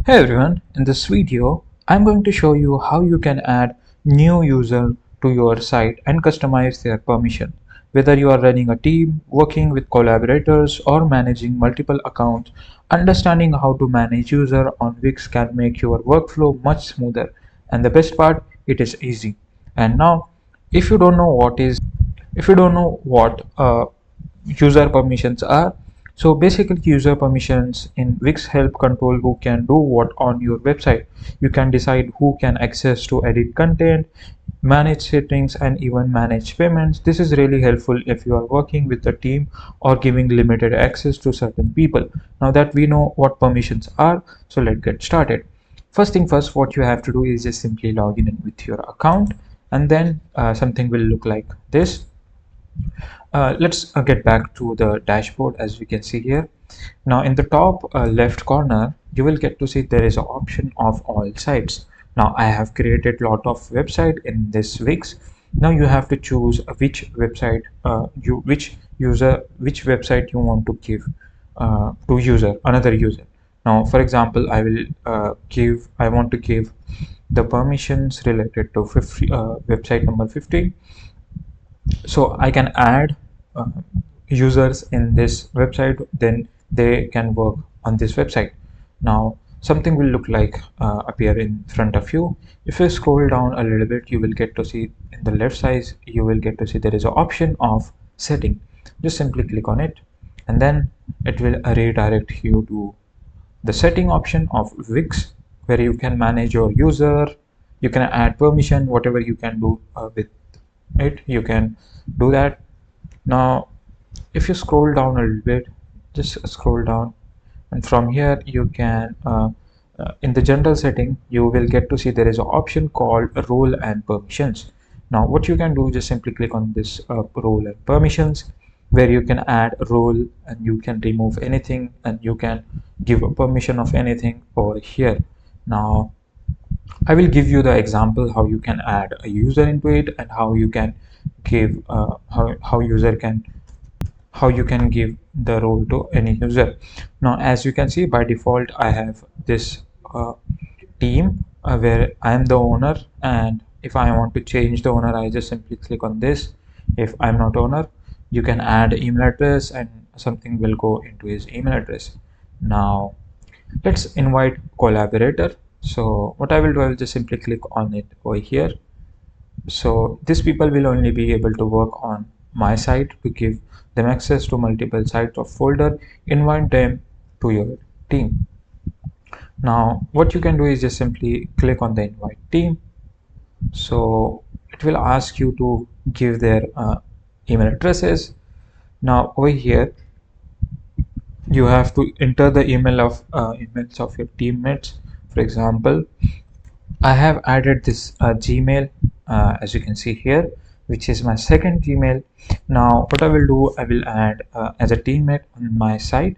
Hey everyone, in this video, I'm going to show you how you can add new user to your site and customize their permission. Whether you are running a team, working with collaborators, or managing multiple accounts, understanding how to manage user on Wix can make your workflow much smoother. And the best part, it is easy. And now, if you don't know what user permissions are, so basically user permissions in Wix help control who can do what on your website. You can decide who can access to edit content, manage settings, and even manage payments. This is really helpful if you are working with a team or giving limited access to certain people. Now that we know what permissions are, so let's get started. First thing first, what you have to do is just simply log in with your account, and then something will look like this. Let's get back to the dashboard. As we can see here, now in the top left corner you will get to see there is an option of all sites. Now I have created lot of website in this Wix. Now you have to choose which website which website you want to give to another user. Now for example, I want to give the permissions related to website number 15. So I can add uh, users in this website, then they can work on this website. Now something will look like appear in front of you. If you scroll down a little bit, you will get to see in the left side, you will get to see there is an option of setting. Just simply click on it, and then it will redirect you to the setting option of Wix, where you can manage your user, you can add permission, whatever you can do with it, you can do that. Now if you scroll down a little bit, just scroll down, and from here you can in the general setting you will get to see there is an option called role and permissions. Now what you can do, just simply click on this role and permissions, where you can add a role and you can remove anything and you can give a permission of anything over here. Now I will give you the example how you can add a user into it, and how you can give how you can give the role to any user. Now as you can see, by default I have this team where I am the owner, and if I want to change the owner, I just simply click on this. If I'm not owner, you can add email address and something will go into his email address. Now let's invite collaborator. So what I will do, I will just simply click on it over here. So these people will only be able to work on my site. To give them access to multiple sites or folder, invite them to your team. Now what you can do is just simply click on the invite team. So it will ask you to give their email addresses. Now over here you have to enter the emails of your teammates. For example, I have added this Gmail, as you can see here, which is my second Gmail. Now what I will do, I will add as a teammate on my site.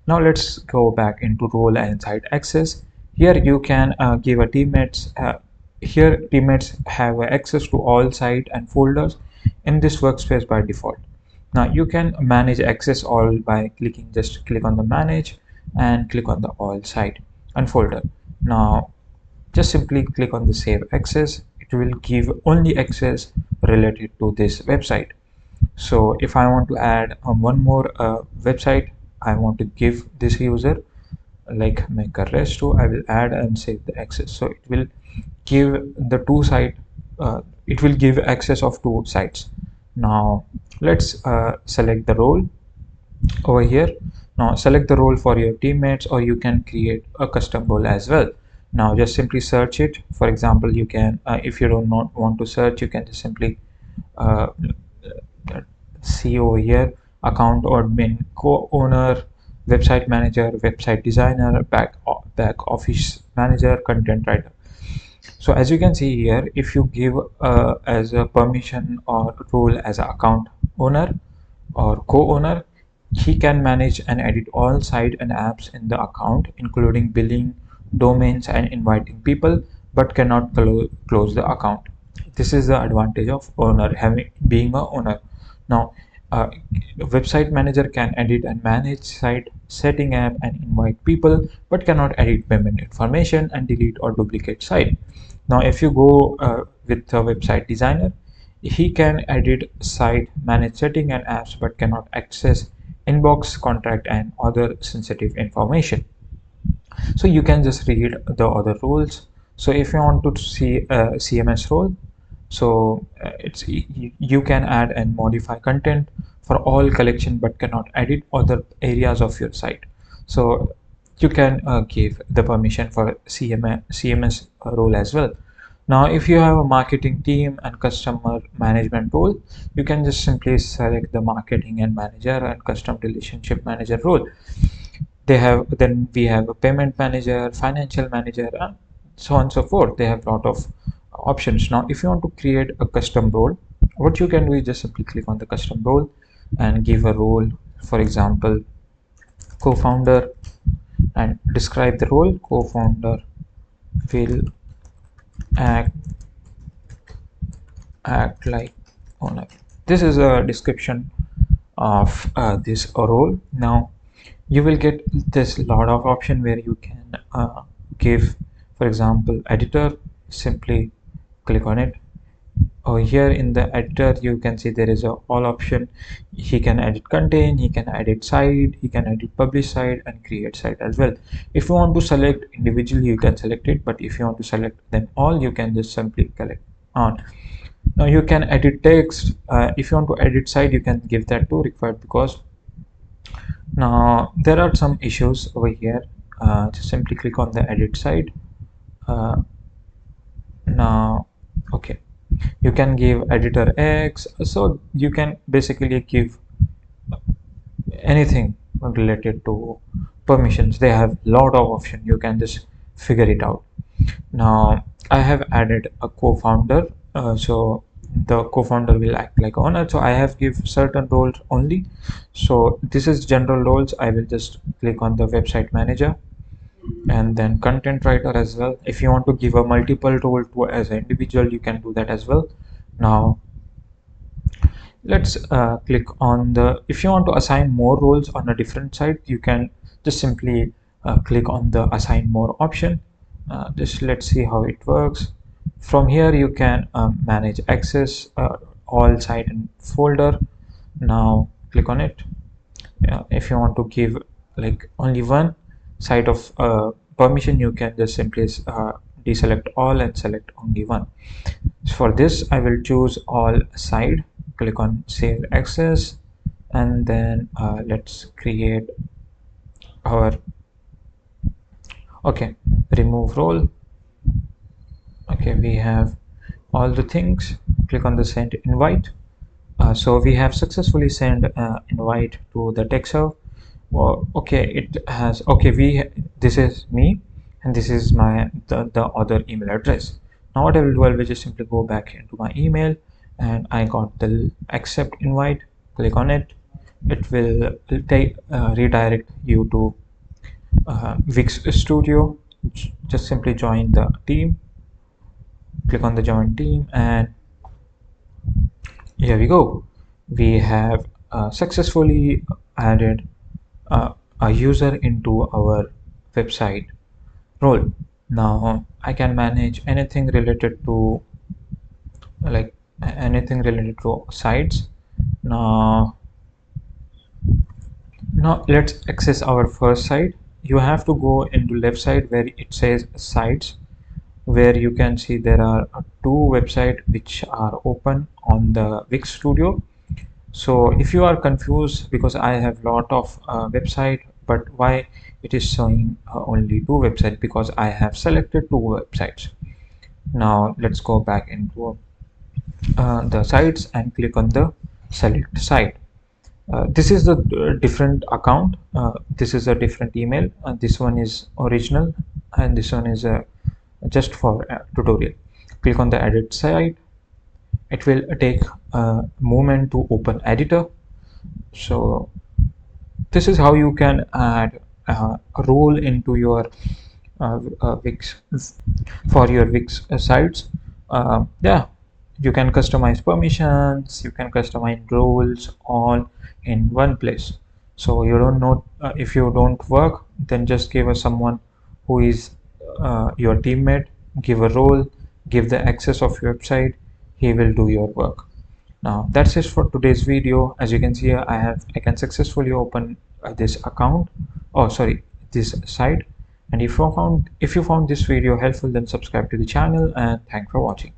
Now let's go back into role and site access. Here you can give a teammates. Here teammates have access to all site and folders in this workspace by default. Now you can manage access all by just click on the manage and click on the all site and folder. Now just simply click on the save access. It will give only access related to this website. So if I want to add one more website, I want to give this user like make a rest to, I will add and save the access. So it will give the it will give access of two sites. Now let's select the role over here. Now select the role for your teammates, or you can create a custom role as well. Now just simply search it. For example, you can if you don't not want to search, you can just simply uh, see over here account admin, co-owner, website manager, website designer, back office manager, content writer. So as you can see here, if you give as a permission or role as an account owner or co-owner, he can manage and edit all site and apps in the account, including billing, domains, and inviting people, but cannot close the account. This is the advantage of owner, having being a owner. Now website manager can edit and manage site, setting app and invite people, but cannot edit payment information and delete or duplicate site. Now, if you go with a website designer, he can edit site, manage setting and apps, but cannot access inbox, contact, and other sensitive information. So you can just read the other rules. So if you want to see a CMS role, so you can add and modify content for all collection but cannot edit other areas of your site. So you can give the permission for CMS role as well. Now if you have a marketing team and customer management role, you can just simply select the marketing and manager and custom relationship manager role. Then we have a payment manager, financial manager, and so on and so forth. They have a lot of options. Now if you want to create a custom role, what you can do is just simply click on the custom role and give a role, for example, co-founder, and describe the role. Co-founder will act like owner. This is a description of this role. Now you will get this lot of option where you can give, for example, editor. Simply click on it. Here in the editor you can see there is a all option. He can edit content, he can edit site, he can edit publish site and create site as well. If you want to select individually, you can select it, but if you want to select them all, you can just simply click on. Now you can edit text. If you want to edit site, you can give that to required, because now there are some issues over here. Just simply click on the edit side. Now okay, you can give editor X, so you can basically give anything related to permissions. They have a lot of options, you can just figure it out. Now I have added a co-founder, so the co-founder will act like owner, so I have give certain roles only. So this is general roles. I will just click on the website manager and then content writer as well. If you want to give a multiple role to as an individual, you can do that as well. Now let's click on the, if you want to assign more roles on a different site, you can just simply click on the assign more option. Just let's see how it works. From here you can manage access, all site and folder. Now click on it. If you want to give like only one site of permission, you can just simply deselect all and select only one. So for this I will choose all side, click on save access, and then let's create our, okay, remove role. Okay, we have all the things. Click on the send invite. So we have successfully sent invite to the tech serve. Well, okay, it has, okay, this is me and this is my the other email address. Now what I will do, I will just simply go back into my email and I got the accept invite. Click on it. It will take redirect you to Wix Studio. Just simply join the team. Click on the join team and here we go. We have successfully added a user into our website role. Now I can manage anything related to, like, anything related to sites. Now let's access our first site. You have to go into left side where it says sites, where you can see there are two websites which are open on the Wix Studio. So if you are confused because I have lot of website, but why it is showing only two websites, because I have selected two websites. Now let's go back into the sites and click on the select site. This is the different account. This is a different email. This one is original and this one is just for tutorial. Click on the edit site. It will take a moment to open editor. So this is how you can add a role into your Wix, for your Wix sites. Yeah, you can customize permissions, you can customize roles all in one place. So you don't know, if you don't work, then just give us someone who is your teammate, give a role, give the access of your website, he will do your work. Now that's it for today's video. As you can see here, I can successfully open this account, oh sorry, this site. And if you found this video helpful, then subscribe to the channel, and thanks for watching.